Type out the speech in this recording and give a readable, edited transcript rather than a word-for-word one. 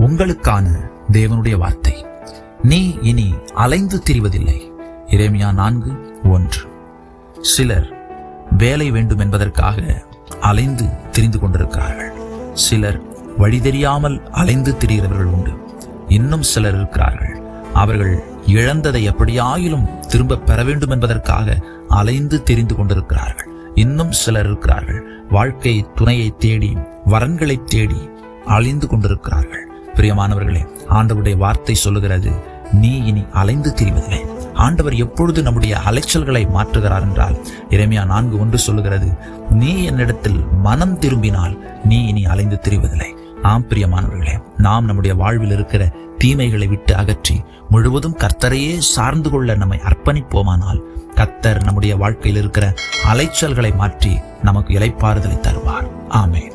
உங்களுக்கான தேவனுடைய வார்த்தை. நீ இனி அலைந்து திரிவதில்லை. எரேமியா 4:1. சிலர் வேலை வேண்டும் என்பதற்காக அலைந்து திரிந்து கொண்டிருக்கிறார்கள். சிலர் வழி தெரியாமல் அலைந்து திரிகிறவர்கள் உண்டு. இன்னும் சிலர் இருக்கிறார்கள், அவர்கள் இழந்ததை எப்படியாயிலும் திரும்ப பெற வேண்டும் என்பதற்காக அலைந்து திரிந்து கொண்டிருக்கிறார்கள். இன்னும் சிலர் இருக்கிறார்கள், வாழ்க்கை துணையை தேடி வரன்களை தேடி அலைந்து கொண்டிருக்கிறார்கள். பிரியமானவர்களே, ஆண்டவருடைய வார்த்தை சொல்லுகிறது, நீ இனி அலைந்து திரிவதில்லை. ஆண்டவர் எப்பொழுது நம்முடைய அலைச்சல்களை மாற்றுகிறார் என்றால், எரேமியா 4:1 சொல்லுகிறது, நீ என்னிடத்தில் மனம் திரும்பினால் நீ இனி அலைந்து திரிவதில்லை. ஆம் பிரியமானவர்களே, நாம் நம்முடைய வாழ்வில் இருக்கிற தீமைகளை விட்டு அகற்றி முழுவதும் கர்த்தரையே சார்ந்து கொள்ள நம்மை அர்ப்பணிப்போமானால், கர்த்தர் நம்முடைய வாழ்க்கையில் இருக்கிற அலைச்சல்களை மாற்றி நமக்கு இளைப்பாறுதலை தருவார். ஆமென்.